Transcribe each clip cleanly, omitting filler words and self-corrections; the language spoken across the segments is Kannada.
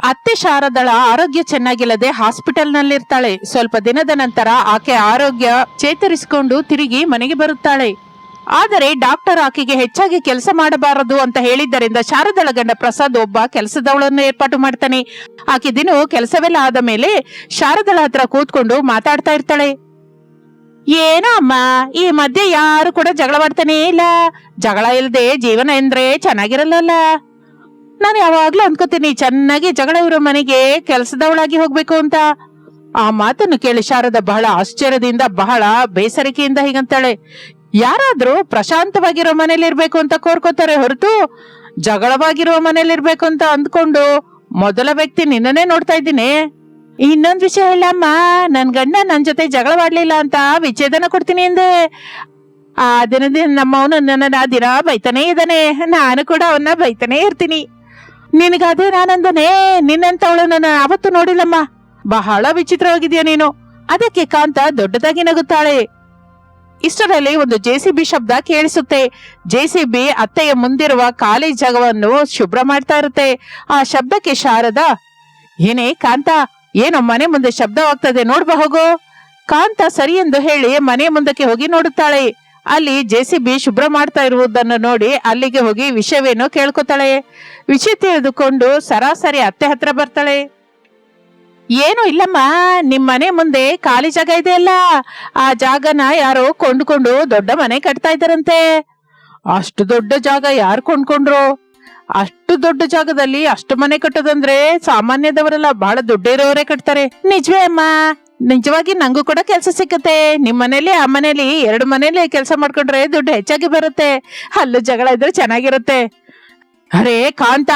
ಅತ್ತೆ ಶಾರದಳ ಆರೋಗ್ಯ ಚೆನ್ನಾಗಿಲ್ಲದೆ ಹಾಸ್ಪಿಟಲ್ನಲ್ಲಿರ್ತಾಳೆ. ಸ್ವಲ್ಪ ದಿನದ ನಂತರ ಆಕೆ ಆರೋಗ್ಯ ಚೇತರಿಸಿಕೊಂಡು ತಿರುಗಿ ಮನೆಗೆ ಬರುತ್ತಾಳೆ. ಆದರೆ ಡಾಕ್ಟರ್ ಆಕೆಗೆ ಹೆಚ್ಚಾಗಿ ಕೆಲಸ ಮಾಡಬಾರದು ಅಂತ ಹೇಳಿದ್ದರಿಂದ ಶಾರದಳ ಗಂಡ ಪ್ರಸಾದ್ ಒಬ್ಬ ಕೆಲಸದವಳನ್ನು ಏರ್ಪಾಟು ಮಾಡ್ತಾನೆ. ಆಕೆ ದಿನವೂ ಕೆಲಸವೆಲ್ಲ ಆದ ಮೇಲೆ ಶಾರದಳ ಹತ್ರ ಕೂತ್ಕೊಂಡು ಮಾತಾಡ್ತಾ ಇರ್ತಾಳೆ. ಏನೋ ಅಮ್ಮ, ಈ ಮಧ್ಯೆ ಯಾರು ಕೂಡ ಜಗಳ ಮಾಡ್ತಾನೇ ಇಲ್ಲ. ಜಗಳ ಇಲ್ಲದೆ ಜೀವನ ಎಂದ್ರೆ ಚೆನ್ನಾಗಿರಲ್ಲ. ನಾನು ಯಾವಾಗ್ಲೂ ಅನ್ಕೋತೀನಿ ಚೆನ್ನಾಗಿ ಜಗಳ ಇರೋ ಮನೆಗೆ ಕೆಲಸದವಳಾಗಿ ಹೋಗ್ಬೇಕು ಅಂತ. ಆ ಮಾತನ್ನು ಕೇಳಿ ಶಾರದ ಬಹಳ ಆಶ್ಚರ್ಯದಿಂದ ಬಹಳ ಬೇಸರಿಕೆಯಿಂದ ಹೀಗಂತಾಳೆ. ಯಾರಾದ್ರೂ ಪ್ರಶಾಂತವಾಗಿರೋ ಮನೇಲಿ ಇರ್ಬೇಕು ಅಂತ ಕೋರ್ಕೋತಾರೆ ಹೊರತು ಜಗಳವಾಗಿರುವ ಮನೇಲಿ ಇರ್ಬೇಕು ಅಂತ ಅಂದ್ಕೊಂಡು ಮೊದಲ ವ್ಯಕ್ತಿ ನಿನ್ನನ್ನೇ ನೋಡ್ತಾ ಇದ್ದೀನಿ. ಇನ್ನೊಂದ್ ವಿಷಯ ಹೇಳಮ್ಮ, ನನ್ ಗಂಡ ನನ್ ಜೊತೆ ಜಗಳವಾಡ್ಲಿಲ್ಲ ಅಂತ ವಿಚ್ಛೇದನ ಕೊಡ್ತೀನಿ ಎಂದೆ. ಆ ದಿನದಿಂದ ನಮ್ಮವನು ನನ್ನ ದಿನ ಬೈತಾನೇ ಇದ್ದಾನೆ, ನಾನು ಕೂಡ ಅವನ್ನ ಬೈತಾನೇ ಇರ್ತೀನಿ. ನಿನಗಾದ್ರೆ ನಾನಂದನೆ, ನಿನ್ನಂತವಳು ನನ್ನ ಯಾವತ್ತೂ ನೋಡಿಲ್ಲಮ್ಮ, ಬಹಳ ವಿಚಿತ್ರವಾಗಿದ್ಯಾ ನೀನು. ಅದಕ್ಕೆ ಕಾಂತ ದೊಡ್ಡದಾಗಿ ನಗುತ್ತಾಳೆ. ಇಷ್ಟರಲ್ಲಿ ಒಂದು ಜೆಸಿಬಿ ಶಬ್ದ ಕೇಳಿಸುತ್ತೆ. ಜೆಸಿಬಿ ಅತ್ತೆಯ ಮುಂದಿರುವ ಖಾಲಿ ಜಾಗವನ್ನು ಶುಭ್ರ ಮಾಡ್ತಾ ಇರುತ್ತೆ. ಆ ಶಬ್ದಕ್ಕೆ ಶಾರದ, ಏನೇ ಕಾಂತ, ಏನೋ ಮನೆ ಮುಂದೆ ಶಬ್ದವಾಗ್ತದೆ, ನೋಡ್ಬಾ ಹೋಗು. ಕಾಂತ ಸರಿ ಎಂದು ಹೇಳಿ ಮನೆ ಮುಂದಕ್ಕೆ ಹೋಗಿ ನೋಡುತ್ತಾಳೆ. ಅಲ್ಲಿ ಜೆಸಿಬಿ ಶುಭ್ರ ಮಾಡ್ತಾ ಇರುವುದನ್ನು ನೋಡಿ ಅಲ್ಲಿಗೆ ಹೋಗಿ ವಿಷಯವೇನೋ ಕೇಳ್ಕೊತಾಳೆ. ವಿಷಯ ತಿಳಿದುಕೊಂಡು ಸರಾಸರಿ ಅತ್ತೆ ಹತ್ರ ಬರ್ತಾಳೆ. ಏನು ಇಲ್ಲಮ್ಮ, ನಿಮ್ ಮನೆ ಮುಂದೆ ಖಾಲಿ ಜಾಗ ಇದೆಯಲ್ಲ, ಆ ಜಾಗನ ಯಾರೋ ಕೊಂಡ್ಕೊಂಡು ದೊಡ್ಡ ಮನೆ ಕಟ್ತಾ ಇದ್ದಾರಂತೆ. ಅಷ್ಟು ದೊಡ್ಡ ಜಾಗ ಯಾರು ಕೊಂಡ್ಕೊಂಡ್ರು? ಅಷ್ಟು ದೊಡ್ಡ ಜಾಗದಲ್ಲಿ ಅಷ್ಟು ಮನೆ ಕಟ್ಟೋದಂದ್ರೆ ಸಾಮಾನ್ಯದವರೆಲ್ಲ ಬಹಳ ದುಡ್ಡು ಇರೋರೇ ಕಟ್ತಾರೆ. ನಿಜವೇ ಅಮ್ಮ, ನಿಜವಾಗಿ ನಂಗೂ ಕೂಡ ಕೆಲಸ ಸಿಕ್ಕತ್ತೆ. ನಿಮ್ ಮನೇಲಿ ಆ ಮನೇಲಿ 2 ಮನೇಲಿ ಕೆಲಸ ಮಾಡ್ಕೊಂಡ್ರೆ ದುಡ್ಡು ಹೆಚ್ಚಾಗಿ ಬರುತ್ತೆ. ಅಲ್ಲೂ ಜಗಳ ಇದ್ರೆ ಚೆನ್ನಾಗಿರುತ್ತೆ. ಅರೇ ಕಾಂತ,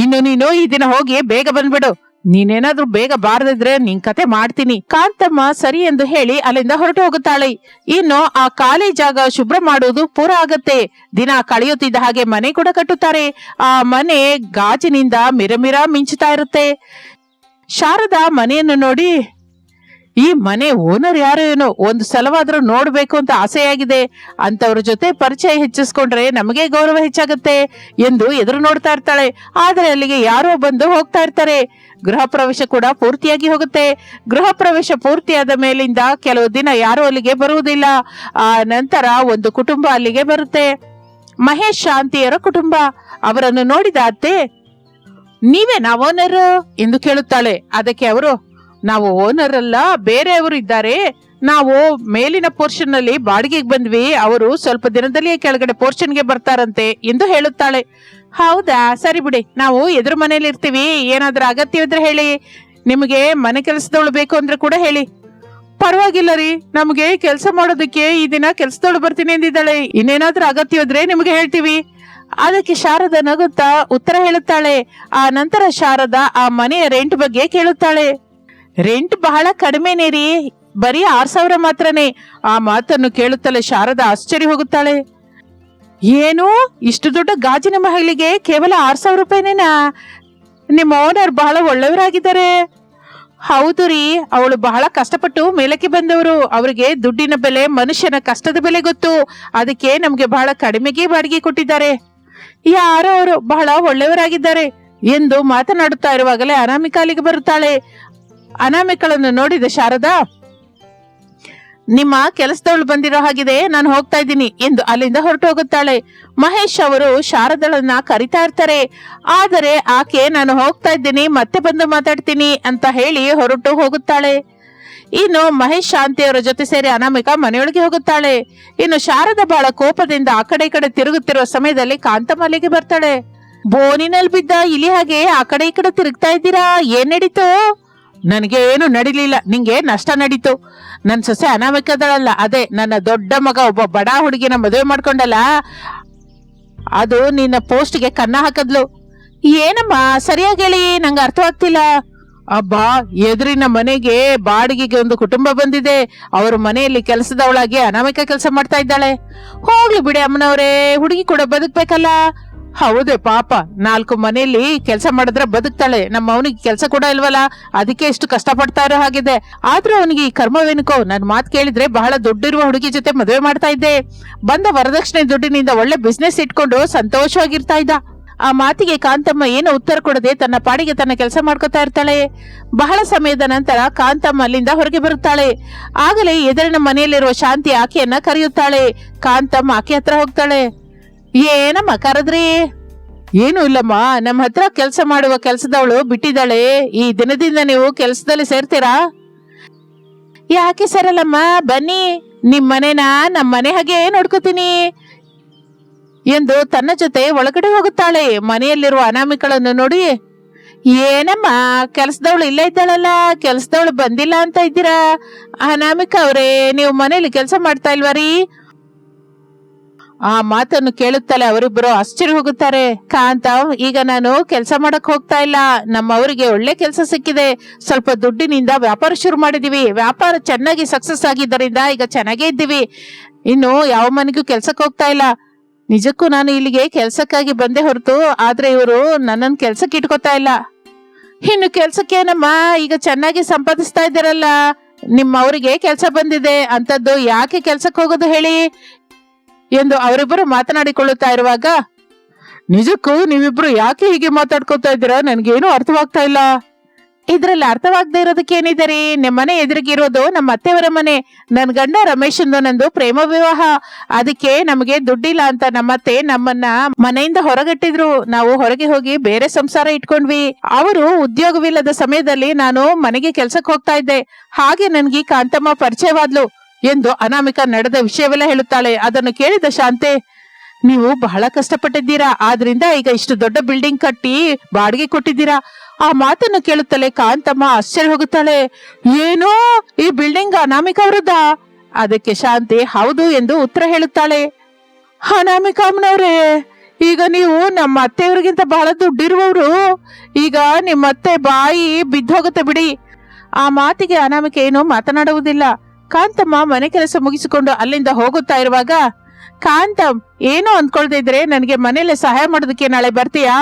ಇನ್ನು ನೀನು ಈ ದಿನ ಹೋಗಿ ಬೇಗ ಬಂದ್ಬಿಡು. ನೀನೇನಾದ್ರೂ ಬೇಗ ಬಾರದಿದ್ರೆ ನಿನ್ ಕತೆ ಮಾಡ್ತೀನಿ. ಕಾಂತಮ್ಮ ಸರಿ ಎಂದು ಹೇಳಿ ಅಲ್ಲಿಂದ ಹೊರಟು ಹೋಗುತ್ತಾಳೆ. ಇನ್ನು ಆ ಖಾಲಿ ಜಾಗ ಶುಭ್ರ ಮಾಡುವುದು ಪೂರ ಆಗತ್ತೆ. ದಿನ ಕಳೆಯುತ್ತಿದ್ದ ಹಾಗೆ ಮನೆ ಕೂಡ ಕಟ್ಟುತ್ತಾರೆ. ಆ ಮನೆ ಗಾಜಿನಿಂದ ಮಿರಮಿರ ಮಿಂಚುತ್ತಾ ಇರುತ್ತೆ. ಶಾರದಾ ಮನೆಯನ್ನು ನೋಡಿ, ಈ ಮನೆ ಓನರ್ ಯಾರು ಏನೋ, ಒಂದು ಸಲವಾದ್ರೂ ನೋಡ್ಬೇಕು ಅಂತ ಆಸೆಯಾಗಿದೆ. ಅಂತವ್ರ ಜೊತೆ ಪರಿಚಯ ಹೆಚ್ಚಿಸ್ಕೊಂಡ್ರೆ ನಮಗೆ ಗೌರವ ಹೆಚ್ಚಾಗತ್ತೆ ಎಂದು ಎದುರು ನೋಡ್ತಾ ಇರ್ತಾಳೆ. ಆದ್ರೆ ಅಲ್ಲಿಗೆ ಯಾರೋ ಬಂದು ಹೋಗ್ತಾ ಇರ್ತಾರೆ. ಗೃಹ ಪ್ರವೇಶ ಕೂಡ ಪೂರ್ತಿಯಾಗಿ ಹೋಗುತ್ತೆ. ಗೃಹ ಪ್ರವೇಶ ಪೂರ್ತಿಯಾದ ಮೇಲಿಂದ ಕೆಲವು ದಿನ ಯಾರು ಅಲ್ಲಿಗೆ ಬರುವುದಿಲ್ಲ. ಆ ನಂತರ ಒಂದು ಕುಟುಂಬ ಅಲ್ಲಿಗೆ ಬರುತ್ತೆ. ಮಹೇಶ್ ಶಾಂತಿಯರ ಕುಟುಂಬ. ಅವರನ್ನು ನೋಡಿದ ಅತ್ತೆ, ನೀವೇನಾ ಓನರ್ ಎಂದು ಕೇಳುತ್ತಾಳೆ. ಅದಕ್ಕೆ ಅವರು, ನಾವು ಓನರ್ ಅಲ್ಲ, ಬೇರೆಯವರು ಇದ್ದಾರೆ. ನಾವು ಮೇಲಿನ ಪೋರ್ಷನ್ ನಲ್ಲಿ ಬಾಡಿಗೆಗೆ ಬಂದ್ವಿ. ಅವರು ಸ್ವಲ್ಪ ದಿನದಲ್ಲಿ ಕೆಳಗಡೆ ಪೋರ್ಷನ್ಗೆ ಬರ್ತಾರಂತೆ ಎಂದು ಹೇಳುತ್ತಾಳೆ. ಹೌದಾ, ಸರಿ ಬಿಡಿ, ನಾವು ಎದುರು ಮನೇಲಿ ಇರ್ತೀವಿ. ಏನಾದ್ರೂ ಅಗತ್ಯವಿದ್ರೆ ಹೇಳಿ. ನಿಮಗೆ ಮನೆ ಕೆಲಸದವಳು ಬೇಕು ಅಂದ್ರೆ ಕೂಡ ಹೇಳಿ. ಪರವಾಗಿಲ್ಲ ರೀ, ನಮ್ಗೆ ಕೆಲಸ ಮಾಡೋದಕ್ಕೆ ಈ ದಿನ ಕೆಲಸದವಳು ಬರ್ತೀನಿ ಎಂದಿದ್ದಾಳೆ. ಇನ್ನೇನಾದ್ರೂ ಅಗತ್ಯವಿದ್ರೆ ನಿಮ್ಗೆ ಹೇಳ್ತೀವಿ. ಅದಕ್ಕೆ ಶಾರದಾ ನಗುತ್ತಾ ಉತ್ತರ ಹೇಳುತ್ತಾಳೆ. ಆ ನಂತರ ಶಾರದಾ ಆ ಮನೆಯ ರೆಂಟ್ ಬಗ್ಗೆ ಕೇಳುತ್ತಾಳೆ. ರೆಂಟ್ ಬಹಳ ಕಡಿಮೆನೇ ರೀ, ಬರೀ 6,000 ಮಾತ್ರನೇ. ಆ ಮಾತನ್ನು ಕೇಳುತ್ತಲೇ ಶಾರದಾ ಆಶ್ಚರ್ಯ ಹೋಗುತ್ತಾಳೆ. ಏನು, ಇಷ್ಟು ದೊಡ್ಡ ಗಾಜಿನ ಮಹಲಿಗೆ ಕೇವಲ 6,000 ರೂಪಾಯಿನೇನಾ? ನಿಮ್ಮ ಓನರ್ ಬಹಳ ಒಳ್ಳೆಯವರಾಗಿದ್ದಾರೆ. ಹೌದು ರೀ, ಅವಳು ಬಹಳ ಕಷ್ಟಪಟ್ಟು ಮೇಲಕ್ಕೆ ಬಂದವರು. ಅವರಿಗೆ ದುಡ್ಡಿನ ಬೆಲೆ, ಮನುಷ್ಯನ ಕಷ್ಟದ ಬೆಲೆ ಗೊತ್ತು. ಅದಕ್ಕೆ ನಮ್ಗೆ ಬಹಳ ಕಡಿಮೆಗೆ ಬಾಡಿಗೆ ಕೊಟ್ಟಿದ್ದಾರೆ. ಯಾರೋ ಅವರು ಬಹಳ ಒಳ್ಳೆಯವರಾಗಿದ್ದಾರೆ ಎಂದು ಮಾತನಾಡುತ್ತಾ ಇರುವಾಗಲೇ ಅನಾಮಿಕ ಅಲ್ಲಿಗೆ ಬರುತ್ತಾಳೆ. ಅನಾಮಿಕಳನ್ನು ನೋಡಿದ ಶಾರದಾ, ನಿಮ್ಮ ಕೆಲಸದವಳು ಬಂದಿರೋ ಹಾಗಿದೆ, ನಾನು ಹೋಗ್ತಾ ಇದ್ದೀನಿ ಎಂದು ಅಲ್ಲಿಂದ ಹೊರಟು ಹೋಗುತ್ತಾಳೆ. ಮಹೇಶ್ ಅವರು ಶಾರದಳನ್ನ ಕರಿತಾ ಇರ್ತಾರೆ. ಆದರೆ ಆಕೆ ನಾನು ಹೋಗ್ತಾ ಇದ್ದೀನಿ, ಮತ್ತೆ ಬಂದು ಮಾತಾಡ್ತೀನಿ ಅಂತ ಹೇಳಿ ಹೊರಟು ಹೋಗುತ್ತಾಳೆ. ಇನ್ನು ಮಹೇಶ್ ಶಾಂತಿಯವರ ಜೊತೆ ಸೇರಿ ಅನಾಮಿಕ ಮನೆಯೊಳಗೆ ಹೋಗುತ್ತಾಳೆ. ಇನ್ನು ಶಾರದಾ ಬಹಳ ಕೋಪದಿಂದ ಆ ಕಡೆ ಈ ಕಡೆ ತಿರುಗುತ್ತಿರುವ ಸಮಯದಲ್ಲಿ ಕಾಂತಮ್ಮ ಅಲ್ಲಿಗೆ ಬರ್ತಾಳೆ. ಬೋನಿನಲ್ಲಿ ಬಿದ್ದ ಇಲಿ ಹಾಗೆ ಆ ಕಡೆ ಈ ಕಡೆ ತಿರುಗ್ತಾ ಇದ್ದೀರಾ, ಏನ್ ನಡೀತು? ನನಗೆ ಏನು ನಡಿಲಿಲ್ಲ, ನಿಂಗೆ ನಷ್ಟ ನಡೀತು. ನನ್ ಸೊಸೆ ಅನಾಮಿಕದಳಲ್ಲ, ಅದೇ ನನ್ನ ದೊಡ್ಡ ಮಗ ಒಬ್ಬ ಬಡ ಹುಡುಗಿನ ಮದುವೆ ಮಾಡ್ಕೊಂಡಲ್ಲ, ಅದು ನಿನ್ನ ಪೋಸ್ಟ್ಗೆ ಕನ್ನ ಹಾಕದ್ಲು. ಏನಮ್ಮ, ಸರಿಯಾಗಿ ಹೇಳಿ, ನಂಗೆ ಅರ್ಥವಾಗ್ತಿಲ್ಲ. ಅಬ್ಬಾ, ಎದುರಿನ ಮನೆಗೆ ಬಾಡಿಗೆಗೆ ಒಂದು ಕುಟುಂಬ ಬಂದಿದೆ. ಅವ್ರ ಮನೆಯಲ್ಲಿ ಕೆಲಸದವಳಾಗಿ ಅನಾಮಿಕ ಕೆಲಸ ಮಾಡ್ತಾ ಇದ್ದಾಳೆ. ಹೋಗ್ಲಿ ಬಿಡಿ ಅಮ್ಮನವ್ರೆ, ಹುಡುಗಿ ಕೂಡ ಬದುಕ್ಬೇಕಲ್ಲ. ಹೌದೇ ಪಾಪ, 4 ಮನೆಯಲ್ಲಿ ಕೆಲಸ ಮಾಡಿದ್ರೆ ಬದುಕ್ತಾಳೆ. ನಮ್ಮ ಅವನಿಗೆ ಕೆಲಸ ಕೂಡ ಇಲ್ವಲ್ಲ, ಅದಕ್ಕೆ ಎಷ್ಟು ಕಷ್ಟ ಪಡ್ತಾ ಇರೋ ಹಾಗಿದೆ. ಆದ್ರೂ ಅವನಿಗೆ ಈ ಕರ್ಮವೇನುಕೋ, ನನ್ ಮಾತು ಕೇಳಿದ್ರೆ ಬಹಳ ದುಡ್ಡಿರುವ ಹುಡುಗಿ ಜೊತೆ ಮದುವೆ ಮಾಡ್ತಾ ಇದ್ದೆ. ಬಂದ ವರದಕ್ಷಿಣೆ ದುಡ್ಡಿನಿಂದ ಒಳ್ಳೆ ಬಿಸ್ನೆಸ್ ಇಟ್ಕೊಂಡು ಸಂತೋಷವಾಗಿರ್ತಾ ಇದ್ದ. ಆ ಮಾತಿಗೆ ಕಾಂತಮ್ಮ ಏನು ಉತ್ತರ ಕೊಡದೆ ತನ್ನ ಪಾಡಿಗೆ ತನ್ನ ಕೆಲಸ ಮಾಡ್ಕೊತಾ ಇರ್ತಾಳೆ. ಬಹಳ ಸಮಯದ ನಂತರ ಕಾಂತಮ್ಮ ಅಲ್ಲಿಂದ ಹೊರಗೆ ಬರುತ್ತಾಳೆ. ಆಗಲೇ ಎದುರಿನ ಮನೆಯಲ್ಲಿರುವ ಶಾಂತಿ ಆಕೆಯನ್ನ ಕರೆಯುತ್ತಾಳೆ. ಕಾಂತಮ್ಮ ಆಕೆ ಹತ್ರ ಹೋಗ್ತಾಳೆ. ಏನಮ್ಮ ಕರೆದ್ರಿ? ಏನು ಇಲ್ಲಮ್ಮ, ನಮ್ಮ ಹತ್ರ ಕೆಲಸ ಮಾಡುವ ಕೆಲಸದವಳು ಬಿಟ್ಟಿದ್ದಾಳೆ. ಈ ದಿನದಿಂದ ನೀವು ಕೆಲಸದಲ್ಲಿ ಸೇರ್ತೀರಾ? ಯಾಕೆ ಸರಲ್ಲಮ್ಮ, ಬನ್ನಿ, ನಿಮ್ ಮನೆನ ನಮ್ಮ ಮನೆ ಹಾಗೆ ನೋಡ್ಕೋತೀನಿ ಎಂದು ತನ್ನ ಜೊತೆ ಒಳಗಡೆ ಹೋಗುತ್ತಾಳೆ. ಮನೆಯಲ್ಲಿರುವ ಅನಾಮಿಕಳನ್ನು ನೋಡಿ, ಏನಮ್ಮ ಕೆಲಸದವಳು ಇಲ್ಲೇ ಇದ್ದಾಳಲ್ಲ, ಕೆಲಸದವಳು ಬಂದಿಲ್ಲ ಅಂತ ಇದ್ದೀರಾ? ಅನಾಮಿಕ ಅವರೇ, ನೀವು ಮನೇಲಿ ಕೆಲಸ ಮಾಡ್ತಾ ಇಲ್ವಾರಿ? ಆ ಮಾತನ್ನು ಕೇಳುತ್ತಲೇ ಅವರಿಬ್ಬರು ಆಶ್ಚರ್ಯ ಹೋಗುತ್ತಾರೆ. ಕಾಂತವ್, ಈಗ ನಾನು ಕೆಲಸ ಮಾಡಕ್ ಹೋಗ್ತಾ ಇಲ್ಲ, ನಮ್ಮವರಿಗೆ ಒಳ್ಳೆ ಕೆಲಸ ಸಿಕ್ಕಿದೆ. ಸ್ವಲ್ಪ ದುಡ್ಡಿನಿಂದ ವ್ಯಾಪಾರ ಶುರು ಮಾಡಿದೀವಿ. ವ್ಯಾಪಾರ ಚೆನ್ನಾಗಿ ಸಕ್ಸಸ್ ಆಗಿದ್ದರಿಂದ ಈಗ ಚೆನ್ನಾಗೇ ಇದ್ದೀವಿ. ಇನ್ನು ಯಾವ ಮನೆಗೂ ಕೆಲ್ಸಕ್ಕೆ ಹೋಗ್ತಾ ಇಲ್ಲ. ನಿಜಕ್ಕೂ ನಾನು ಇಲ್ಲಿಗೆ ಕೆಲ್ಸಕ್ಕಾಗಿ ಬಂದೆ ಹೊರತು, ಆದ್ರೆ ಇವರು ನನ್ನನ್ನು ಕೆಲ್ಸಕ್ಕೆ ಇಟ್ಕೋತಾ ಇಲ್ಲ. ಇನ್ನು ಕೆಲ್ಸಕ್ಕೆ ಏನಮ್ಮ, ಈಗ ಚೆನ್ನಾಗಿ ಸಂಪಾದಿಸ್ತಾ ಇದ್ದಾರಲ್ಲ, ನಿಮ್ಮವರಿಗೆ ಕೆಲಸ ಬಂದಿದೆ ಅಂತದ್ದು ಯಾಕೆ ಕೆಲ್ಸಕ್ಕೆ ಹೋಗೋದು ಹೇಳಿ ಎಂದು ಅವರಿಬ್ಬರು ಮಾತನಾಡಿಕೊಳ್ಳುತ್ತಾ ಇರುವಾಗ, ನಿಜಕ್ಕೂ ನೀವಿಬ್ರು ಯಾಕೆ ಹೀಗೆ ಮಾತಾಡ್ಕೊತಾ ಇದ್ದೀರಾ? ನನ್ಗೇನು ಅರ್ಥವಾಗ್ತಾ ಇಲ್ಲ. ಇದ್ರಲ್ಲಿ ಅರ್ಥವಾಗದೆ ಇರೋದಕ್ಕೆ ಏನಿದೆ ರೀ? ನಿಮ್ಮ ಮನೆ ಎದುರಿಗಿರೋದು ನಮ್ಮ ಅತ್ತೆಯವರ ಮನೆ. ನನ್ ಗಂಡ ರಮೇಶ್ ನಂದು ಪ್ರೇಮ ವಿವಾಹ. ಅದಕ್ಕೆ ನಮಗೆ ದುಡ್ಡಿಲ್ಲ ಅಂತ ನಮ್ಮತ್ತೆ ನಮ್ಮನ್ನ ಮನೆಯಿಂದ ಹೊರಗಟ್ಟಿದ್ರು. ನಾವು ಹೊರಗೆ ಹೋಗಿ ಬೇರೆ ಸಂಸಾರ ಇಟ್ಕೊಂಡ್ವಿ. ಅವರು ಉದ್ಯೋಗವಿಲ್ಲದ ಸಮಯದಲ್ಲಿ ನಾನು ಮನೆಗೆ ಕೆಲ್ಸಕ್ಕೆ ಹೋಗ್ತಾ ಇದ್ದೆ. ಹಾಗೆ ನನ್ಗೆ ಕಾಂತಮ್ಮ ಪರಿಚಯವಾದ್ಲು ಎಂದು ಅನಾಮಿಕಾ ನಡೆದ ವಿಷಯವೆಲ್ಲ ಹೇಳುತ್ತಾಳೆ. ಅದನ್ನು ಕೇಳಿದ ಶಾಂತೆ, ನೀವು ಬಹಳ ಕಷ್ಟಪಟ್ಟಿದ್ದೀರಾ, ಆದ್ರಿಂದ ಈಗ ಇಷ್ಟು ದೊಡ್ಡ ಬಿಲ್ಡಿಂಗ್ ಕಟ್ಟಿ ಬಾಡಿಗೆ ಕೊಟ್ಟಿದ್ದೀರಾ. ಆ ಮಾತನ್ನು ಕೇಳುತ್ತಲೇ ಕಾಂತಮ್ಮ ಆಶ್ಚರ್ಯ ಹೋಗುತ್ತಾಳೆ. ಏನು, ಈ ಬಿಲ್ಡಿಂಗ್ ಅನಾಮಿಕಾ ಅವರದ್ದ? ಅದಕ್ಕೆ ಶಾಂತಿ ಹೌದು ಎಂದು ಉತ್ತರ ಹೇಳುತ್ತಾಳೆ. ಅನಾಮಿಕಾ ಅಮ್ಮನವ್ರೆ, ಈಗ ನೀವು ನಮ್ಮ ಅತ್ತೆಯವರಿಗಿಂತ ಬಹಳ ದುಡ್ಡಿರುವವರು. ಈಗ ನಿಮ್ಮ ಅತ್ತೆ ಬಾಯಿ ಬಿದ್ದೋಗುತ್ತೆ ಬಿಡಿ. ಆ ಮಾತಿಗೆ ಅನಾಮಿಕೆ ಏನು ಮಾತನಾಡುವುದಿಲ್ಲ. ಕಾಂತಮ್ಮ ಮನೆ ಕೆಲಸ ಮುಗಿಸಿಕೊಂಡು ಅಲ್ಲಿಂದ ಹೋಗುತ್ತಾ ಇರುವಾಗ, ಕಾಂತಮ್, ಏನು ಅಂದ್ಕೊಳ್ತಾ ಇದ್ರೆ ನನಗೆ ಮನೇಲಿ ಸಹಾಯ ಮಾಡೋದಕ್ಕೆ ನಾಳೆ ಬರ್ತೀಯಾ?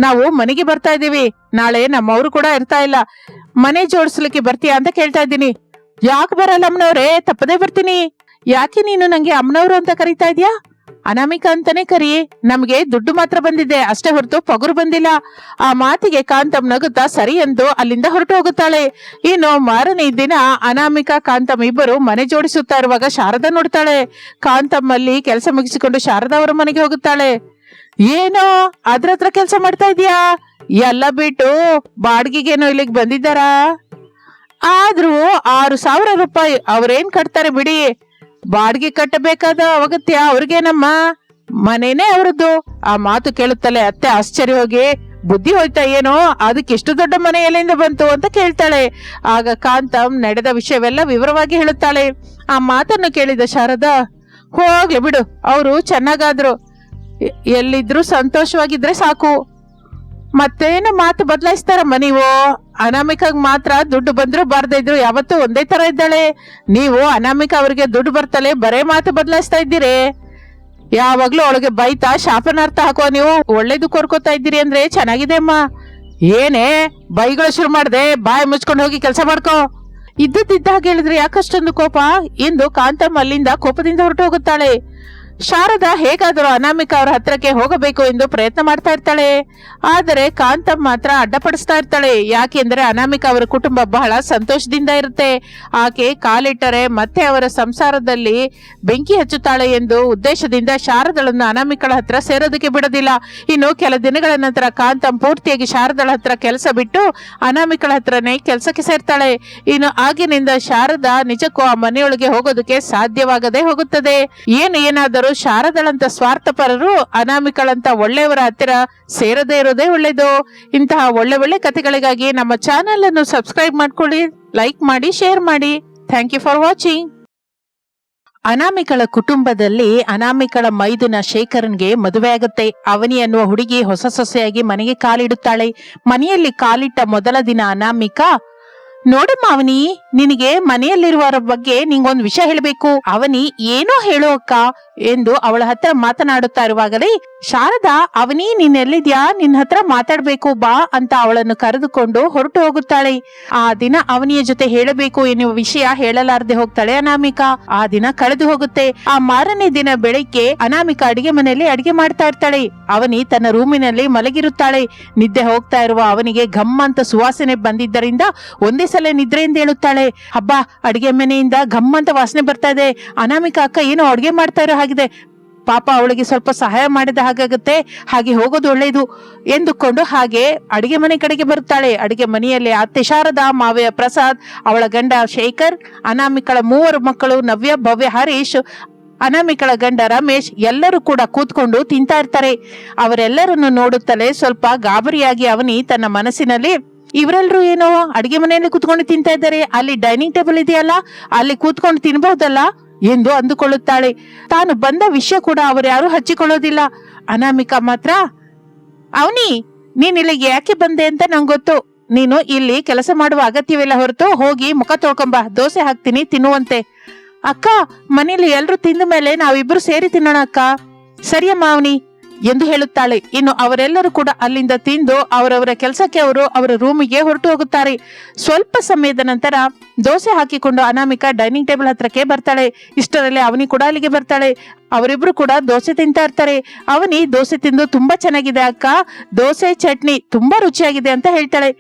ನಾವು ಮನೆಗೆ ಬರ್ತಾ ಇದೀವಿ. ನಾಳೆ ನಮ್ಮವರು ಕೂಡ ಇರ್ತಾ ಇಲ್ಲ. ಮನೆ ಜೋಡಿಸ್ಲಿಕ್ಕೆ ಬರ್ತೀಯಾ ಅಂತ ಕೇಳ್ತಾ ಇದ್ದೀನಿ. ಯಾಕೆ ಬರಲ್ಲ ಅಮ್ಮನವ್ರೆ, ತಪ್ಪದೇ ಬರ್ತೀನಿ. ಯಾಕೆ ನೀನು ನಂಗೆ ಅಮ್ಮನವ್ರು ಅಂತ ಕರೀತಾ ಇದ್ಯಾ? ಅನಾಮಿಕಾ ಅಂತಾನೆ ಕರಿ. ನಮ್ಗೆ ದುಡ್ಡು ಮಾತ್ರ ಬಂದಿದೆ ಅಷ್ಟೇ ಹೊರತು ಪಗುರು ಬಂದಿಲ್ಲ. ಆ ಮಾತಿಗೆ ಕಾಂತಮ್ ನಗುತ್ತಾ ಸರಿ ಎಂದು ಅಲ್ಲಿಂದ ಹೊರಟು ಹೋಗುತ್ತಾಳೆ. ಇನ್ನು ಮಾರನೇ ದಿನ ಅನಾಮಿಕಾ ಕಾಂತಮ್ ಇಬ್ಬರು ಮನೆ ಜೋಡಿಸುತ್ತಾ ಇರುವಾಗ ಶಾರದಾ ನೋಡ್ತಾಳೆ. ಕಾಂತಮ್ ಅಲ್ಲಿ ಕೆಲಸ ಮುಗಿಸಿಕೊಂಡು ಶಾರದಾ ಅವರ ಮನೆಗೆ ಹೋಗುತ್ತಾಳೆ. ಏನೋ ಅದ್ರ ಹತ್ರ ಕೆಲಸ ಮಾಡ್ತಾ ಇದೀಯಾ? ಎಲ್ಲ ಬಿಟ್ಟು ಬಾಡಿಗೆಗೇನೋ ಇಲ್ಲಿಗೆ ಬಂದಿದ್ದಾರಾ? ಆದ್ರೂ 6,000 ರೂಪಾಯಿ ಅವ್ರೇನ್ ಕಟ್ತಾರೆ ಬಿಡಿ. ಬಾಡಿಗೆ ಕಟ್ಟಬೇಕಾದ ಅಗತ್ಯ ಅವ್ರಿಗೇನಮ್ಮ, ಮನೇನೆ ಅವ್ರದ್ದು. ಆ ಮಾತು ಕೇಳುತ್ತಲೇ ಅತ್ತೆ ಆಶ್ಚರ್ಯ ಹೋಗಿ, ಬುದ್ಧಿ ಹೋಯ್ತಾ ಏನೋ, ಅದಕ್ಕೆ ಎಷ್ಟು ದೊಡ್ಡ ಮನೆ ಎಲ್ಲಿಂದ ಬಂತು ಅಂತ ಕೇಳ್ತಾಳೆ. ಆಗ ಕಾಂತಮ್ ನಡೆದ ವಿಷಯವೆಲ್ಲ ವಿವರವಾಗಿ ಹೇಳುತ್ತಾಳೆ. ಆ ಮಾತನ್ನು ಕೇಳಿದ ಶಾರದಾ, ಹೋಗ್ಲಿ ಬಿಡು, ಅವರು ಚೆನ್ನಾಗಾದ್ರು, ಎಲ್ಲಿದ್ರು ಸಂತೋಷವಾಗಿದ್ರೆ ಸಾಕು. ಮತ್ತೇನು ಮಾತು ಬದಲಾಯಿಸ್ತಾರಮ್ಮ ನೀವು? ಅನಾಮಿಕಾಗ್ ಮಾತ್ರ ದುಡ್ಡು ಬಂದ್ರು ಬಾರ್ದೇ ಇದ್ರು ಯಾವತ್ತೂ ಒಂದೇ ತರ ಇದ್ದಾಳೆ. ನೀವು ಅನಾಮಿಕಾ ಅವ್ರಿಗೆ ದುಡ್ಡು ಬರ್ತಲೇ ಬರೇ ಮಾತು ಬದಲಾಯಿಸ್ತಾ ಇದ್ದೀರಿ. ಯಾವಾಗ್ಲೂ ಒಳಗೆ ಬೈತಾ ಶಾಪನಾರ್ಥ ಹಾಕುವ ನೀವು ಒಳ್ಳೇದು ಕೋರ್ಕೋತಾ ಇದ್ದೀರಿ ಅಂದ್ರೆ ಚೆನ್ನಾಗಿದೆ ಅಮ್ಮ. ಏನೇ ಬೈಗಳು ಶುರು ಮಾಡ್ದೆ, ಬಾಯಿ ಮುಚ್ಕೊಂಡು ಹೋಗಿ ಕೆಲಸ ಮಾಡ್ಕೋ. ಇದ್ದದ್ದಿದ್ದಾಗ ಹೇಳಿದ್ರೆ ಯಾಕಷ್ಟೊಂದು ಕೋಪ ಎಂದು ಕಾಂತಮ್ಮ ಅಲ್ಲಿಂದ ಕೋಪದಿಂದ ಹೊರಟು ಹೋಗುತ್ತಾಳೆ. ಶಾರದಾ ಹೇಗಾದರೂ ಅನಾಮಿಕಾ ಅವರ ಹತ್ರಕ್ಕೆ ಹೋಗಬೇಕು ಎಂದು ಪ್ರಯತ್ನ ಮಾಡ್ತಾ ಇರ್ತಾಳೆ. ಆದರೆ ಕಾಂತಮ್ ಮಾತ್ರ ಅಡ್ಡಪಡಿಸ್ತಾ ಇರ್ತಾಳೆ. ಯಾಕೆಂದ್ರೆ ಅನಾಮಿಕಾ ಅವರ ಕುಟುಂಬ ಬಹಳ ಸಂತೋಷದಿಂದ ಇರುತ್ತೆ. ಆಕೆ ಕಾಲಿಟ್ಟರೆ ಮತ್ತೆ ಅವರ ಸಂಸಾರದಲ್ಲಿ ಬೆಂಕಿ ಹಚ್ಚುತ್ತಾಳೆ ಎಂದು ಉದ್ದೇಶದಿಂದ ಶಾರದಳನ್ನು ಅನಾಮಿಕಳ ಹತ್ರ ಸೇರೋದಕ್ಕೆ ಬಿಡೋದಿಲ್ಲ. ಇನ್ನು ಕೆಲ ದಿನಗಳ ನಂತರ ಕಾಂತಮ್ ಪೂರ್ತಿಯಾಗಿ ಶಾರದಳ ಹತ್ರ ಕೆಲಸ ಬಿಟ್ಟು ಅನಾಮಿಕಳ ಹತ್ರನೇ ಕೆಲಸಕ್ಕೆ ಸೇರ್ತಾಳೆ. ಇನ್ನು ಆಗಿನಿಂದ ಶಾರದಾ ನಿಜಕ್ಕೂ ಆ ಮನೆಯೊಳಗೆ ಹೋಗೋದಕ್ಕೆ ಸಾಧ್ಯವಾಗದೆ ಹೋಗುತ್ತದೆ. ಏನಾದರೂ ಶಾರದಳಂತ ಸ್ವಾರ್ಥಪರರು ಅನಾಮಿಕಳಂತ ಒಳ್ಳೆಯವರ ಹತ್ತಿರ ಸೇರದೇ ಇರೋದೇ ಒಳ್ಳೇದು. ಇಂತಹ ಒಳ್ಳೆ ಒಳ್ಳೆ ಕಥೆಗಳಿಗಾಗಿ ನಮ್ಮ ಚಾನೆಲ್ ಅನ್ನು ಸಬ್ಸ್ಕ್ರೈಬ್ ಮಾಡ್ಕೊಳ್ಳಿ, ಲೈಕ್ ಮಾಡಿ, ಶೇರ್ ಮಾಡಿ. Thank you for watching. ಅನಾಮಿಕಳ ಕುಟುಂಬದಲ್ಲಿ ಅನಾಮಿಕಳ ಮೈದುನ ಶೇಖರನ್ಗೆ ಮದುವೆ ಆಗುತ್ತೆ. ಅವನಿ ಅನ್ನುವ ಹುಡುಗಿ ಹೊಸ ಸೊಸೆಯಾಗಿ ಮನೆಗೆ ಕಾಲಿಡುತ್ತಾಳೆ. ಮನೆಯಲ್ಲಿ ಕಾಲಿಟ್ಟ ಮೊದಲ ದಿನ ಅನಾಮಿಕಾ ನೋಡಮ್ಮ ಅವನಿ, ನಿನಗೆ ಮನೆಯಲ್ಲಿರುವವರ ಬಗ್ಗೆ ನಿಂಗೊಂದು ವಿಷಯ ಹೇಳಬೇಕು. ಅವನಿ ಏನೋ ಹೇಳು ಅಕ್ಕ ಎಂದು ಅವಳ ಹತ್ರ ಮಾತನಾಡುತ್ತಾ ಇರುವಾಗಲೇ ಶಾರದಾ, ಅವನಿ ನೀನೆಲ್ಲಿದ್ಯಾ, ನಿನ್ನ ಹತ್ರ ಮಾತಾಡ್ಬೇಕು ಬಾ ಅಂತ ಅವಳನ್ನು ಕರೆದುಕೊಂಡು ಹೊರಟು ಹೋಗುತ್ತಾಳೆ. ಆ ದಿನ ಅವನಿಯ ಜೊತೆ ಹೇಳಬೇಕು ಎನ್ನುವ ವಿಷಯ ಹೇಳಲಾರದೆ ಹೋಗ್ತಾಳೆ ಅನಾಮಿಕಾ. ಆ ದಿನ ಕಳೆದು ಹೋಗುತ್ತೆ. ಆ ಮಾರನೇ ದಿನ ಬೆಳಿಗ್ಗೆ ಅನಾಮಿಕಾ ಅಡಿಗೆ ಮನೆಯಲ್ಲಿ ಅಡಿಗೆ ಮಾಡ್ತಾ ಇರ್ತಾಳೆ. ಅವನಿ ತನ್ನ ರೂಮಿನಲ್ಲಿ ಮಲಗಿರುತ್ತಾಳೆ. ನಿದ್ದೆ ಹೋಗ್ತಾ ಇರುವ ಅವನಿಗೆ ಘಮ್ ಅಂತ ಸುವಾಸನೆ ಬಂದಿದ್ದರಿಂದ ಒಂದೇ ಸಲ ನಿದ್ರೆಯಿಂದ ಹೇಳುತ್ತಾಳೆ. ಹಬ್ಬ, ಅಡಿಗೆ ಮನೆಯಿಂದ ಘಮ್ ಅಂತ ವಾಸನೆ ಬರ್ತಾ ಇದೆ. ಅನಾಮಿಕಾ ಅಕ್ಕ ಏನೋ ಅಡಿಗೆ ಮಾಡ್ತಾ ಇರೋ ಹಾಗಿದೆ. ಪಾಪ ಅವಳಿಗೆ ಸ್ವಲ್ಪ ಸಹಾಯ ಮಾಡಿದ ಹಾಗಾಗುತ್ತೆ, ಹಾಗೆ ಹೋಗೋದು ಒಳ್ಳೇದು ಎಂದುಕೊಂಡು ಹಾಗೆ ಅಡಿಗೆ ಮನೆ ಕಡೆಗೆ ಬರುತ್ತಾಳೆ. ಅಡಿಗೆ ಮನೆಯಲ್ಲಿ ಅತ್ತೆ ಶಾರದಾ, ಮಾವಯ್ಯ ಪ್ರಸಾದ್, ಅವಳ ಗಂಡ ಶೇಖರ್, ಅನಾಮಿಕಳ 3 ಮಕ್ಕಳು ನವ್ಯ, ಭವ್ಯ, ಹರೀಶ್, ಅನಾಮಿಕಳ ಗಂಡ ರಮೇಶ್ ಎಲ್ಲರೂ ಕೂಡ ಕೂತ್ಕೊಂಡು ತಿಂತಾ ಇರ್ತಾರೆ. ಅವರೆಲ್ಲರನ್ನು ನೋಡುತ್ತಲೇ ಸ್ವಲ್ಪ ಗಾಬರಿಯಾಗಿ ಅವನಿ ತನ್ನ ಮನಸ್ಸಿನಲ್ಲಿ, ಇವರೆಲ್ಲರೂ ಏನೋ ಅಡಿಗೆ ಮನೆಯಲ್ಲಿ ಕೂತ್ಕೊಂಡು ತಿಂತಾ ಇದ್ದಾರೆ, ಅಲ್ಲಿ ಡೈನಿಂಗ್ ಟೇಬಲ್ ಇದೆಯಲ್ಲ, ಅಲ್ಲಿ ಕೂತ್ಕೊಂಡು ತಿನ್ಬಹುದಲ್ಲ ಎಂದು ಅಂದುಕೊಳ್ಳುತ್ತಾಳೆ. ತಾನು ಬಂದ ವಿಷಯ ಕೂಡ ಅವರ್ಯಾರು ಹಚ್ಚಿಕೊಳ್ಳೋದಿಲ್ಲ. ಅನಾಮಿಕಾ ಮಾತ್ರ, ಅವನಿ ನೀನ್ ಇಲ್ಲಿಗೆ ಯಾಕೆ ಬಂದೆ ಅಂತ ನಂಗೆ ಗೊತ್ತು. ನೀನು ಇಲ್ಲಿ ಕೆಲಸ ಮಾಡುವ ಅಗತ್ಯವಿಲ್ಲ, ಹೊರತು ಹೋಗಿ ಮುಖ ತೊಳ್ಕೊಂಬ, ದೋಸೆ ಹಾಕ್ತೀನಿ ತಿನ್ನುವಂತೆ. ಅಕ್ಕ, ಮನೇಲಿ ಎಲ್ರು ತಿಂದ ಮೇಲೆ ನಾವಿಬ್ರು ಸೇರಿ ತಿನ್ನೋಣ ಅಕ್ಕ. ಸರಿಯಮ್ಮ ಅವನಿ ಎಂದು ಹೇಳುತ್ತಾಳೆ. ಇನ್ನು ಅವರೆಲ್ಲರೂ ಕೂಡ ಅಲ್ಲಿಂದ ತಿಂದು ಅವರವರ ಕೆಲಸಕ್ಕೆ ಅವರ ರೂಮಿಗೆ ಹೊರಟು ಹೋಗುತ್ತಾರೆ. ಸ್ವಲ್ಪ ಸಮಯದ ನಂತರ ದೋಸೆ ಹಾಕಿಕೊಂಡು ಅನಾಮಿಕಾ ಡೈನಿಂಗ್ ಟೇಬಲ್ ಹತ್ರಕ್ಕೆ ಬರ್ತಾಳೆ. ಇಷ್ಟರಲ್ಲಿ ಅವನಿ ಕೂಡ ಅಲ್ಲಿಗೆ ಬರ್ತಾಳೆ. ಅವರಿಬ್ರು ಕೂಡ ದೋಸೆ ತಿಂತಾ ಇರ್ತಾರೆ. ಅವನಿ ದೋಸೆ ತಿಂದು ತುಂಬಾ ಚೆನ್ನಾಗಿದೆ ಅಕ್ಕ, ದೋಸೆ ಚಟ್ನಿ ತುಂಬಾ ರುಚಿಯಾಗಿದೆ ಅಂತ ಹೇಳ್ತಾಳೆ.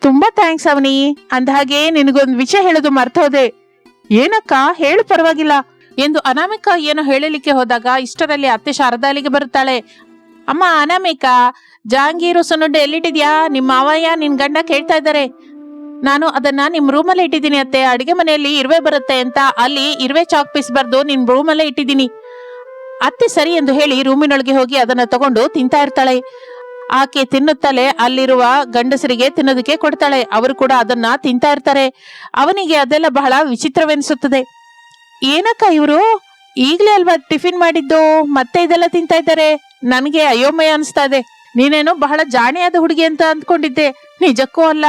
ತುಂಬಾ ಥ್ಯಾಂಕ್ಸ್ ಅವನಿ. ಅಂದ ಹಾಗೆ ನಿನಗೊಂದು ವಿಷಯ ಹೇಳೋದು ಮರ್ತೋದೆ. ಏನಕ್ಕ, ಹೇಳು, ಪರವಾಗಿಲ್ಲ ಎಂದು ಅನಾಮಿಕಾ ಏನು ಹೇಳಲಿಕ್ಕೆ ಹೋದಾಗ ಇಷ್ಟರಲ್ಲಿ ಅತ್ತೆ ಶಾರದಾ ಅಲ್ಲಿಗೆ ಬರುತ್ತಾಳೆ. ಅಮ್ಮ ಅನಾಮಿಕಾ, ಜಾಂಗೀರು ಸುನ್ನುಂಡೆ ಎಲ್ಲಿಟ್ಟಿದ್ಯಾ? ನಿಮ್ಮ ಮಾವಯ್ಯ ನಿನ್ ಗಂಡ ಕೇಳ್ತಾ ಇದ್ದಾರೆ. ನಾನು ಅದನ್ನ ನಿಮ್ ರೂಮಲ್ಲೇ ಇಟ್ಟಿದ್ದೀನಿ ಅತ್ತೆ. ಅಡಿಗೆ ಮನೆಯಲ್ಲಿ ಇರುವೆ ಬರುತ್ತೆ ಅಂತ ಅಲ್ಲಿ ಇರುವೆ ಚಾಕ್ ಪೀಸ್ ಬರ್ದು ನಿಮ್ ರೂಮಲ್ಲೇ ಇಟ್ಟಿದ್ದೀನಿ. ಅತ್ತೆ ಸರಿ ಎಂದು ಹೇಳಿ ರೂಮಿನೊಳಗೆ ಹೋಗಿ ಅದನ್ನ ತಗೊಂಡು ತಿಂತಾ ಇರ್ತಾಳೆ. ಆಕೆ ತಿನ್ನುತ್ತಲೇ ಅಲ್ಲಿರುವ ಗಂಡಸರಿಗೆ ತಿನ್ನೋದಕ್ಕೆ ಕೊಡ್ತಾಳೆ. ಅವರು ಕೂಡ ಅದನ್ನ ತಿಂತಾ ಇರ್ತಾರೆ. ಅವನಿಗೆ ಅದೆಲ್ಲ ಬಹಳ ವಿಚಿತ್ರವೆನಿಸುತ್ತದೆ. ಏನಕ್ಕ ಇವರು ಈಗ್ಲೇ ಅಲ್ವಾ ಟಿಫಿನ್ ಮಾಡಿದ್ದು, ಮತ್ತೆ ಇದೆಲ್ಲ ತಿಂತಾ ಇದ್ದಾರೆ? ನನಗೆ ಅಯೋಮಯ ಅನಿಸ್ತಾ ಇದೆ. ನೀನೇನು ಬಹಳ ಜಾಣಿಯಾದ ಹುಡುಗಿ ಅಂತ ಅಂದ್ಕೊಂಡಿದ್ದೆ, ನಿಜಕ್ಕೂ ಅಲ್ಲ.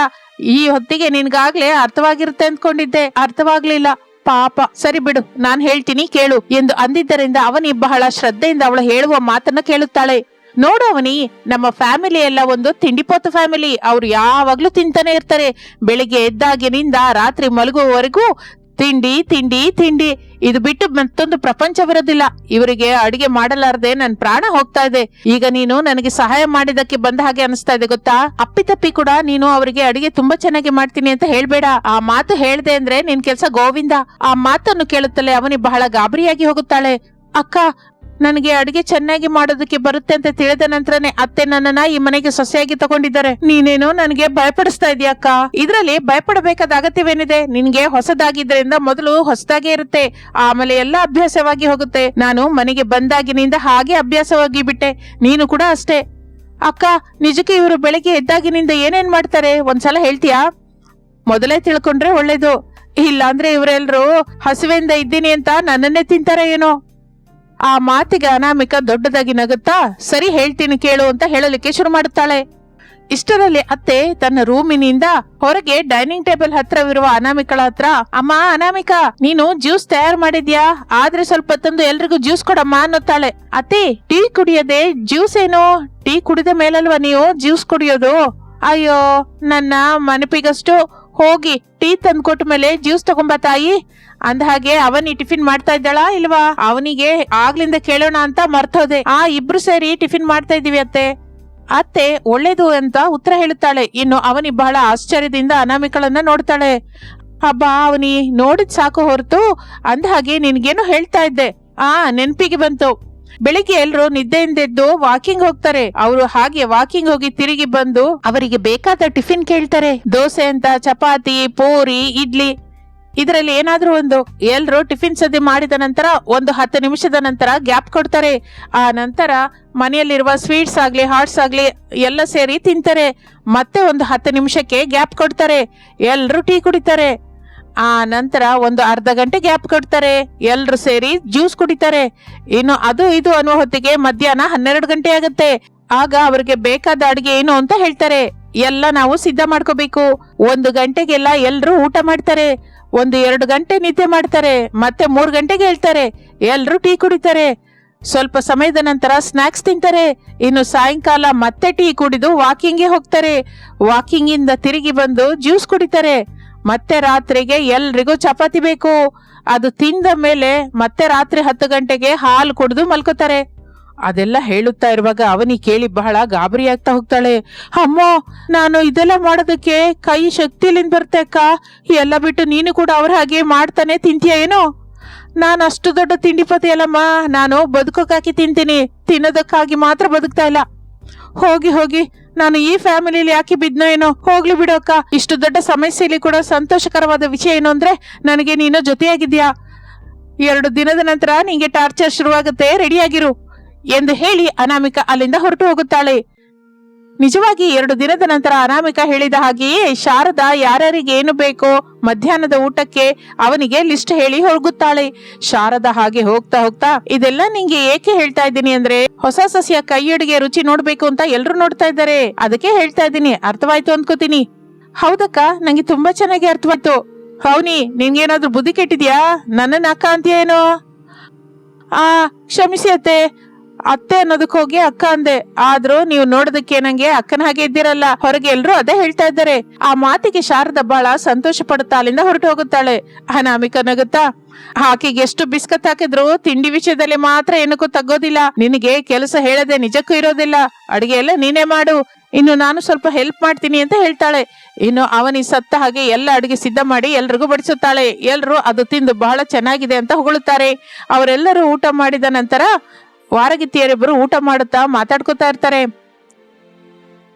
ಈ ಹೊತ್ತಿಗೆ ನಿನ್ಗಾಗ್ಲೇ ಅರ್ಥವಾಗಿರುತ್ತೆ ಅಂದ್ಕೊಂಡಿದ್ದೆ, ಅರ್ಥವಾಗ್ಲಿಲ್ಲ. ಪಾಪ. ಸರಿ ಬಿಡು, ನಾನ್ ಹೇಳ್ತೀನಿ ಕೇಳು ಎಂದು ಅಂದಿದ್ದರಿಂದ ಅವನಿ ಬಹಳ ಶ್ರದ್ಧೆಯಿಂದ ಅವಳು ಹೇಳುವ ಮಾತನ್ನ ಕೇಳುತ್ತಾಳೆ. ನೋಡು ಅವನಿ, ನಮ್ಮ ಫ್ಯಾಮಿಲಿ ಎಲ್ಲ ಒಂದು ತಿಂಡಿಪೋತು ಫ್ಯಾಮಿಲಿ. ಅವ್ರು ಯಾವಾಗ್ಲೂ ತಿಂತಾನೆ ಇರ್ತಾರೆ. ಬೆಳಿಗ್ಗೆ ಎದ್ದಾಗಿನಿಂದ ರಾತ್ರಿ ಮಲಗುವವರೆಗೂ ತಿಂಡಿ ತಿಂಡಿ ತಿಂಡಿ, ಇದು ಬಿಟ್ಟು ಮತ್ತೊಂದು ಪ್ರಪಂಚವಿರೋದಿಲ್ಲ. ಇವರಿಗೆ ಅಡಿಗೆ ಮಾಡಲಾರದೆ ನನ್ ಪ್ರಾಣ ಹೋಗ್ತಾ ಇದೆ. ಈಗ ನೀನು ನನಗೆ ಸಹಾಯ ಮಾಡಿದಕ್ಕೆ ಬಂದ ಹಾಗೆ ಅನಿಸ್ತಾ ಇದೆ ಗೊತ್ತಾ? ಅಪ್ಪಿತಪ್ಪಿ ಕೂಡ ನೀನು ಅವರಿಗೆ ಅಡಿಗೆ ತುಂಬಾ ಚೆನ್ನಾಗಿ ಮಾಡ್ತೀನಿ ಅಂತ ಹೇಳ್ಬೇಡ. ಆ ಮಾತು ಹೇಳ್ದೆ ಅಂದ್ರೆ ನಿನ್ ಕೆಲ್ಸ ಗೋವಿಂದ. ಆ ಮಾತನ್ನು ಕೇಳುತ್ತಲೇ ಅವನಿ ಬಹಳ ಗಾಬರಿಯಾಗಿ ಹೋಗುತ್ತಾಳೆ. ಅಕ್ಕ, ನನಗೆ ಅಡಿಗೆ ಚೆನ್ನಾಗಿ ಮಾಡೋದಕ್ಕೆ ಬರುತ್ತೆ ಅಂತ ತಿಳಿದ ನಂತರನೇ ಅತ್ತೆ ನನ್ನನ್ನ ಈ ಮನೆಗೆ ಸೊಸೆಯಾಗಿ ತಗೊಂಡಿದ್ದಾರೆ. ನೀನೇನು ನನಗೆ ಭಯಪಡಿಸ್ತಾ ಇದೀಯ ಅಕ್ಕ? ಇದ್ರಲ್ಲಿ ಭಯಪಡಬೇಕಾದ ಅಗತ್ಯವೇನಿದೆ? ನಿನ್ಗೆ ಹೊಸದಾಗಿದ್ರಿಂದ ಮೊದಲು ಹೊಸದಾಗೇ ಇರುತ್ತೆ, ಆಮೇಲೆ ಎಲ್ಲ ಅಭ್ಯಾಸವಾಗಿ ಹೋಗುತ್ತೆ. ನಾನು ಮನೆಗೆ ಬಂದಾಗಿನಿಂದ ಹಾಗೆ ಅಭ್ಯಾಸವಾಗಿ ಬಿಟ್ಟೆ, ನೀನು ಕೂಡ ಅಷ್ಟೇ. ಅಕ್ಕ, ನಿಜಕ್ಕೆ ಇವರು ಬೆಳಿಗ್ಗೆ ಎದ್ದಾಗಿನಿಂದ ಏನೇನ್ ಮಾಡ್ತಾರೆ ಒಂದ್ಸಲ ಹೇಳ್ತೀಯಾ? ಮೊದಲೇ ತಿಳ್ಕೊಂಡ್ರೆ ಒಳ್ಳೇದು, ಇಲ್ಲಾಂದ್ರೆ ಇವರೆಲ್ರು ಹಸುವೆಂದ ಇದ್ದೀನಿ ಅಂತ ನನ್ನನ್ನೇ ತಿಂತಾರೆ ಏನೋ. ಆ ಮಾತಿಗೆ ಅನಾಮಿಕಾ ದೊಡ್ಡದಾಗಿ ನಗುತ್ತಾ, ಸರಿ ಹೇಳ್ತೀನಿ ಕೇಳು ಅಂತ ಹೇಳಲಿಕ್ಕೆ ಶುರು ಮಾಡುತ್ತಾಳೆ. ಇಷ್ಟರಲ್ಲಿ ಅತ್ತೆ ತನ್ನ ರೂಮಿನಿಂದ ಹೊರಗೆ ಡೈನಿಂಗ್ ಟೇಬಲ್ ಹತ್ರವಿರುವ ಅನಾಮಿಕಳ ಹತ್ರ, ಅಮ್ಮ ಅನಾಮಿಕಾ, ನೀನು ಜ್ಯೂಸ್ ತಯಾರು ಮಾಡಿದ್ಯಾ? ಆದ್ರೆ ಸ್ವಲ್ಪ ತಂದು ಎಲ್ರಿಗೂ ಜ್ಯೂಸ್ ಕೊಡಮ್ಮ ಅನ್ನುತ್ತಾಳೆ. ಅತ್ತೆ, ಟೀ ಕುಡಿಯದೆ ಜ್ಯೂಸ್ ಏನು? ಟೀ ಕುಡಿದ ಮೇಲಲ್ವಾ ನೀವು ಜ್ಯೂಸ್ ಕುಡಿಯೋದು? ಅಯ್ಯೋ, ನನ್ನ ಮನಪಿಗಷ್ಟು. ಹೋಗಿ ಟೀ ತಂದು ಕೊಟ್ಟ ಮೇಲೆ ಜ್ಯೂಸ್ ತಗೊಂಬ ತಾಯಿ. ಅಂದ ಹಾಗೆ ಅವನಿ ಟಿಫಿನ್ ಮಾಡ್ತಾ ಇದ್ದಾಳಾ ಇಲ್ವಾ? ಅವನಿಗೆ ಆಗ್ಲಿಂದ ಕೇಳೋಣ ಅಂತ ಮರ್ತೋದೆ. ಇಬ್ರು ಸೇರಿ ಟಿಫಿನ್ ಮಾಡ್ತಾ ಇದೀವಿ ಅತ್ತೆ. ಅತ್ತೆ ಒಳ್ಳೇದು ಅಂತ ಉತ್ತರ ಹೇಳುತ್ತಾಳೆ. ಇನ್ನು ಅವನಿ ಬಹಳ ಆಶ್ಚರ್ಯದಿಂದ ಅನಾಮಿಕಳನ್ನ ನೋಡ್ತಾಳೆ. ಹಬ್ಬ, ಅವನಿ ನೋಡಿದ್ ಸಾಕು ಹೊರತು ಅಂದ ಹಾಗೆ ನಿನ್ಗೇನು ಹೇಳ್ತಾ ಇದ್ದೆ, ನೆನ್ಪಿಗೆ ಬಂತು. ಬೆಳಿಗ್ಗೆ ಎಲ್ರು ನಿದ್ದೆಯಿಂದೆದ್ದು ವಾಕಿಂಗ್ ಹೋಗ್ತಾರೆ. ಅವರು ಹಾಗೆ ವಾಕಿಂಗ್ ಹೋಗಿ ತಿರುಗಿ ಬಂದು ಅವರಿಗೆ ಬೇಕಾದ ಟಿಫಿನ್ ಕೇಳ್ತಾರೆ. ದೋಸೆ ಅಂತ, ಚಪಾತಿ, ಪೂರಿ, ಇಡ್ಲಿ, ಇದರಲ್ಲಿ ಏನಾದ್ರೂ ಒಂದು. ಎಲ್ರು ಟಿಫಿನ್ ಸದ್ದಿ ಮಾಡಿದ ನಂತರ ಒಂದು 10 ನಿಮಿಷದ ನಂತರ ಗ್ಯಾಪ್ ಕೊಡ್ತಾರೆ. ಆ ನಂತರ ಮನೆಯಲ್ಲಿರುವ ಸ್ವೀಟ್ಸ್ ಆಗ್ಲಿ ಹಾಟ್ಸ್ ಆಗ್ಲಿ ಎಲ್ಲ ಸೇರಿ ತಿಂತಾರೆ. ಮತ್ತೆ ಒಂದು 10 ನಿಮಿಷಕ್ಕೆ ಗ್ಯಾಪ್ ಕೊಡ್ತಾರೆ. ಎಲ್ರು ಟೀ ಕುಡಿತಾರೆ. ಆ ನಂತರ ಒಂದು ಅರ್ಧ ಗಂಟೆ ಗ್ಯಾಪ್ ಕೊಡ್ತಾರೆ. ಎಲ್ರು ಸೇರಿ ಜ್ಯೂಸ್ ಕುಡಿತಾರೆ. ಇನ್ನು ಅದು ಇದು ಅನ್ನುವ ಹೊತ್ತಿಗೆ ಮಧ್ಯಾಹ್ನ 12 ಗಂಟೆ ಆಗುತ್ತೆ. ಆಗ ಅವ್ರಿಗೆ ಬೇಕಾದ ಅಡಿಗೆ ಏನು ಅಂತ ಹೇಳ್ತಾರೆ. ಎಲ್ಲ ನಾವು ಸಿದ್ಧ ಮಾಡ್ಕೋಬೇಕು. 1 ಗಂಟೆಗೆಲ್ಲ ಎಲ್ರು ಊಟ ಮಾಡ್ತಾರೆ, 1-2 ಗಂಟೆ ನಿದ್ದೆ ಮಾಡ್ತಾರೆ, ಮತ್ತೆ 3 ಗಂಟೆಗೆ ಹೇಳ್ತಾರೆ, ಎಲ್ರು ಟೀ ಕುಡಿತಾರೆ, ಸ್ವಲ್ಪ ಸಮಯದ ನಂತರ ಸ್ನಾಕ್ಸ್ ತಿಂತಾರೆ, ಇನ್ನು ಸಾಯಂಕಾಲ ಮತ್ತೆ ಟೀ ಕುಡಿದು ವಾಕಿಂಗ್ಗೆ ಹೋಗ್ತಾರೆ, ವಾಕಿಂಗ್ ಇಂದ ತಿರುಗಿ ಬಂದು ಜ್ಯೂಸ್ ಕುಡಿತಾರೆ, ಮತ್ತೆ ರಾತ್ರಿಗೆ ಎಲ್ರಿಗೂ ಚಪಾತಿ ಬೇಕು, ಅದು ತಿಂದ ಮೇಲೆ ಮತ್ತೆ ರಾತ್ರಿ 10 ಗಂಟೆಗೆ ಹಾಲು ಕುಡಿದು ಮಲ್ಕೋತಾರೆ. ಅದೆಲ್ಲ ಹೇಳುತ್ತಾ ಇರುವಾಗ ಅವನಿ ಕೇಳಿ ಬಹಳ ಗಾಬರಿ ಆಗ್ತಾ ಹೋಗ್ತಾಳೆ. ಅಮ್ಮೋ, ನಾನು ಇದೆಲ್ಲ ಮಾಡೋದಕ್ಕೆ ಕೈ ಶಕ್ತಿಲಿಂದ ಬರ್ತೆ ಅಕ್ಕ, ಎಲ್ಲ ಬಿಟ್ಟು ನೀನು ಕೂಡ ಅವ್ರ ಹಾಗೆ ಮಾಡ್ತಾನೆ ತಿಂತೀಯ ಏನೋ? ನಾನು ಅಷ್ಟು ದೊಡ್ಡ ತಿಂಡಿಪತಿ ಅಲ್ಲಮ್ಮ, ನಾನು ಬದುಕೋಕಾಕಿ ತಿಂತೀನಿ, ತಿನ್ನೋದಕ್ಕಾಗಿ ಮಾತ್ರ ಬದುಕ್ತಾ ಇಲ್ಲ. ಹೋಗಿ ಹೋಗಿ, ನಾನು ಈ ಫ್ಯಾಮಿಲಿಲಿ ಯಾಕೆ ಬಿದ್ನೋ ಏನೋ, ಹೋಗ್ಲಿ ಬಿಡೋಕ್ಕ. ಇಷ್ಟು ದೊಡ್ಡ ಸಮಸ್ಯೆಯಲ್ಲಿ ಕೂಡ ಸಂತೋಷಕರವಾದ ವಿಷಯ ಏನು ಅಂದ್ರೆ ನನಗೆ ನೀನು ಜೊತೆಯಾಗಿದ್ಯಾ. 2 ದಿನದ ನಂತರ ನಿಂಗೆ ಟಾರ್ಚರ್ ಶುರುವಾಗುತ್ತೆ, ರೆಡಿಯಾಗಿರು ಎಂದು ಹೇಳಿ ಅನಾಮಿಕಾ ಅಲ್ಲಿಂದ ಹೊರಟು ಹೋಗುತ್ತಾಳೆ. ನಿಜವಾಗಿ 2 ದಿನದ ನಂತರ ಅನಾಮಿಕಾ ಹೇಳಿದ ಹಾಗೆಯೇ ಶಾರದಾ ಯಾರ್ಯಾರಿಗೆ ಏನು ಬೇಕೋ ಮಧ್ಯಾಹ್ನದ ಊಟಕ್ಕೆ ಅವನಿಗೆ ಲಿಸ್ಟ್ ಹೇಳಿ ಹೋಗುತ್ತಾಳೆ. ಶಾರದಾ ಹಾಗೆ ಹೋಗ್ತಾ ಹೋಗ್ತಾ, ಇದೆಲ್ಲ ನಿಂಗೆ ಏಕೆ ಹೇಳ್ತಾ ಇದ್ದೀನಿ ಅಂದ್ರೆ, ಹೊಸ ಸಸ್ಯ ಕೈ ಅಡುಗೆ ರುಚಿ ನೋಡ್ಬೇಕು ಅಂತ ಎಲ್ರು ನೋಡ್ತಾ ಇದ್ದಾರೆ, ಅದಕ್ಕೆ ಹೇಳ್ತಾ ಇದ್ದೀನಿ. ಅರ್ಥವಾಯ್ತು ಅನ್ಕೋತೀನಿ. ಹೌದಕ್ಕ, ನಂಗೆ ತುಂಬಾ ಚೆನ್ನಾಗಿ ಅರ್ಥವಾಯ್ತು. ಹೌನಿ, ನಿನ್ಗೇನಾದ್ರೂ ಬುದ್ಧಿ ಕೆಟ್ಟಿದ್ಯಾ? ನನ್ನನ್ನ ಅಕ್ಕ ಅಂತೀಯ ಏನೋ? ಕ್ಷಮಿಸಿ ಅತ್ತೆ ಅನ್ನೋದಕ್ಕೆ ಹೋಗಿ ಅಕ್ಕ ಅಂದೆ, ಆದ್ರೂ ನೀವು ನೋಡೋದಕ್ಕೆ ನಂಗೆ ಅಕ್ಕನ ಹಾಗೆ ಇದ್ದೀರಲ್ಲ. ಹೊರಗೆ ಎಲ್ರು ಅದೇ ಹೇಳ್ತಾ ಇದ್ದಾರೆ. ಆ ಮಾತಿಗೆ ಶಾರದಾ ಬಹಳ ಸಂತೋಷ ಪಡುತ್ತಾ ಅಲ್ಲಿಂದ ಹೊರಟು ಹೋಗುತ್ತಾಳೆ. ಅನಾಮಿಕಾ ನಗುತ್ತಾ, ಆಕೆಗೆ ಎಷ್ಟು ಬಿಸ್ಕತ್ ಹಾಕಿದ್ರು ತಿಂಡಿ ವಿಷಯದಲ್ಲಿ ಮಾತ್ರ ಏನಕ್ಕೂ ತಗ್ಗೋದಿಲ್ಲ. ನಿನಗೆ ಕೆಲಸ ಹೇಳದೆ ನಿಜಕ್ಕೂ ಇರೋದಿಲ್ಲ, ಅಡಿಗೆ ಎಲ್ಲ ನೀನೇ ಮಾಡು, ಇನ್ನು ನಾನು ಸ್ವಲ್ಪ ಹೆಲ್ಪ್ ಮಾಡ್ತೀನಿ ಅಂತ ಹೇಳ್ತಾಳೆ. ಇನ್ನು ಅವನಿ ಸತ್ತ ಹಾಗೆ ಎಲ್ಲ ಅಡಿಗೆ ಸಿದ್ಧ ಮಾಡಿ ಎಲ್ರಿಗೂ ಬಡಿಸುತ್ತಾಳೆ. ಎಲ್ರು ಅದು ತಿಂದು ಬಹಳ ಚೆನ್ನಾಗಿದೆ ಅಂತ ಹೊಗಳುತ್ತಾರೆ. ಅವರೆಲ್ಲರೂ ಊಟ ಮಾಡಿದ ನಂತರ ವಾರಗಿತ್ತಿಯರಿಬ್ಬರು ಊಟ ಮಾಡುತ್ತಾ ಮಾತಾಡ್ಕೋತಾ ಇರ್ತಾರೆ.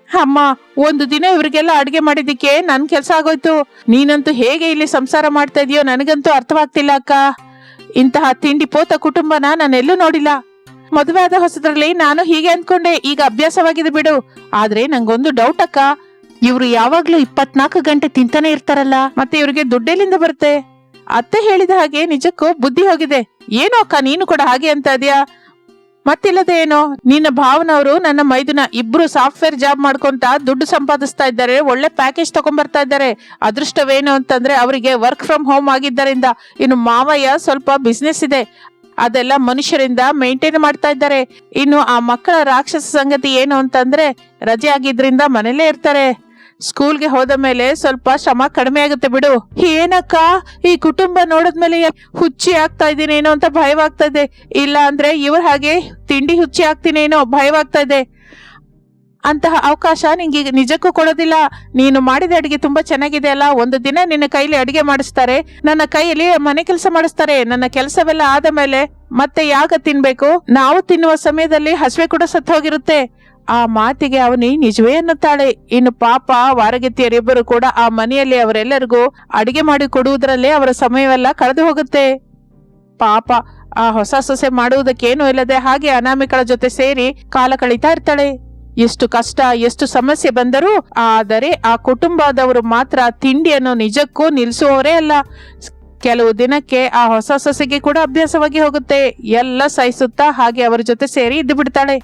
ಅಮ್ಮ, 1 ದಿನ ಇವ್ರಿಗೆಲ್ಲ ಅಡ್ಗೆ ಮಾಡಿದ್ದಕ್ಕೆ ನನ್ ಕೆಲ್ಸ ಆಗೋಯ್ತು. ನೀನಂತೂ ಹೇಗೆ ಇಲ್ಲಿ ಸಂಸಾರ ಮಾಡ್ತಾ ಇದೀಯೋ ನನಗಂತೂ ಅರ್ಥವಾಗ್ತಿಲ್ಲ ಅಕ್ಕ. ಇಂತಹ ತಿಂಡಿ ಪೋತ ಕುಟುಂಬನ ನಾನೆಲ್ಲೂ ನೋಡಿಲ್ಲ. ಮದುವೆ ಆದ ಹೊಸದ್ರಲ್ಲಿ ನಾನು ಹೀಗೆ ಅಂದ್ಕೊಂಡೆ, ಈಗ ಅಭ್ಯಾಸವಾಗಿದೆ ಬಿಡು. ಆದ್ರೆ ನಂಗೊಂದು ಡೌಟ್ ಅಕ್ಕ, ಇವ್ರು ಯಾವಾಗ್ಲೂ 24 ಗಂಟೆ ತಿಂತಾನೆ ಇರ್ತಾರಲ್ಲ, ಮತ್ತೆ ಇವ್ರಿಗೆ ದುಡ್ಡೆಲ್ಲಿಂದ ಬರುತ್ತೆ? ಅತ್ತೆ ಹೇಳಿದ ಹಾಗೆ ನಿಜಕ್ಕೂ ಬುದ್ಧಿ ಹೋಗಿದೆ. ಏನೋ ಅಕ್ಕ, ನೀನು ಕೂಡ ಹಾಗೆ ಅಂತ ಇದೆಯಾ? ಮತ್ತಿಲ್ಲದೆ ಏನೋ, ನಿನ್ನ ಭಾವನವರು ನನ್ನ ಮೈದುನ ಇಬ್ರು ಸಾಫ್ಟ್ವೇರ್ ಜಾಬ್ ಮಾಡ್ಕೊಂತ ದುಡ್ಡು ಸಂಪಾದಿಸ್ತಾ ಇದ್ದಾರೆ, ಒಳ್ಳೆ ಪ್ಯಾಕೇಜ್ ತಗೊಂಡ್ಬರ್ತಾ ಇದ್ದಾರೆ. ಅದೃಷ್ಟವೇನು ಅಂತಂದ್ರೆ ಅವರಿಗೆ ವರ್ಕ್ ಫ್ರಮ್ ಹೋಮ್ ಆಗಿದ್ದರಿಂದ. ಇನ್ನು ಮಾವಯ್ಯ ಸ್ವಲ್ಪ ಬಿಸ್ನೆಸ್ ಇದೆ, ಅದೆಲ್ಲ ಮನುಷ್ಯರಿಂದ ಮೇಂಟೈನ್ ಮಾಡ್ತಾ ಇದ್ದಾರೆ. ಇನ್ನು ಆ ಮಕ್ಕಳ ರಾಕ್ಷಸ ಸಂಗತಿ ಏನು ಅಂತಂದ್ರೆ, ರಜೆ ಆಗಿದ್ರಿಂದ ಮನೇಲೇ ಇರ್ತಾರೆ. ಸ್ಕೂಲ್ಗೆ ಹೋದ ಮೇಲೆ ಸ್ವಲ್ಪ ಶ್ರಮ ಕಡಿಮೆ ಆಗುತ್ತೆ ಬಿಡು. ಏನಕ್ಕ, ಈ ಕುಟುಂಬ ನೋಡಿದ್ಮೇಲೆ ಹುಚ್ಚಿ ಆಗ್ತಾ ಇದೀನೇನೋ ಅಂತ ಭಯವಾಗ್ತಾ ಇದೆ. ಇಲ್ಲ ಅಂದ್ರೆ ಇವ್ರ ಹಾಗೆ ತಿಂಡಿ ಹುಚ್ಚಿ ಆಗ್ತೀನೇನೋ ಭಯವಾಗ್ತಾ ಇದೆ. ಅಂತಹ ಅವಕಾಶ ನಿಂಗೆ ನಿಜಕ್ಕೂ ಕೊಡೋದಿಲ್ಲ. ನೀನು ಮಾಡಿದ ಅಡಿಗೆ ತುಂಬಾ ಚೆನ್ನಾಗಿದೆ ಅಲ್ಲ, 1 ದಿನ ನಿನ್ನ ಕೈಲಿ ಅಡಿಗೆ ಮಾಡಿಸ್ತಾರೆ, ನನ್ನ ಕೈಯಲ್ಲಿ ಮನೆ ಕೆಲಸ ಮಾಡಿಸ್ತಾರೆ. ನನ್ನ ಕೆಲಸವೆಲ್ಲ ಆದ ಮೇಲೆ ಮತ್ತೆ ಯಾಕ ತಿನ್ಬೇಕು? ನಾವು ತಿನ್ನುವ ಸಮಯದಲ್ಲಿ ಹಸಿವೆ ಕೂಡ ಸತ್ತು ಹೋಗಿರುತ್ತೆ. ಆ ಮಾತಿಗೆ ಅವನಿ ನಿಜವೇ ಅನ್ನುತ್ತಾಳೆ. ಇನ್ನು ಪಾಪ ವಾರಗೆತ್ತಿಯರಿಬ್ಬರು ಕೂಡ ಆ ಮನೆಯಲ್ಲಿ ಅವರೆಲ್ಲರಿಗೂ ಅಡಿಗೆ ಮಾಡಿ ಕೊಡುವುದರಲ್ಲೇ ಅವರ ಸಮಯವೆಲ್ಲ ಕಳೆದು ಹೋಗುತ್ತೆ. ಪಾಪ ಆ ಹೊಸ ಸೊಸೆ ಮಾಡುವುದಕ್ಕೇನು ಇಲ್ಲದೆ ಹಾಗೆ ಅನಾಮಿಕಳ ಜೊತೆ ಸೇರಿ ಕಾಲ ಕಳೀತಾ ಇರ್ತಾಳೆ. ಎಷ್ಟು ಕಷ್ಟ, ಎಷ್ಟು ಸಮಸ್ಯೆ ಬಂದರೂ ಆದರೆ ಆ ಕುಟುಂಬದವರು ಮಾತ್ರ ತಿಂಡಿಯನ್ನು ನಿಜಕ್ಕೂ ನಿಲ್ಲಿಸುವವರೇ ಅಲ್ಲ. ಕೆಲವು ದಿನಕ್ಕೆ ಆ ಹೊಸ ಸೊಸೆಗೆ ಕೂಡ ಅಭ್ಯಾಸವಾಗಿ ಹೋಗುತ್ತೆ. ಎಲ್ಲ ಸಹಿಸುತ್ತಾ ಹಾಗೆ ಅವರ ಜೊತೆ ಸೇರಿ ಇದ್ದು ಬಿಡ್ತಾಳೆ.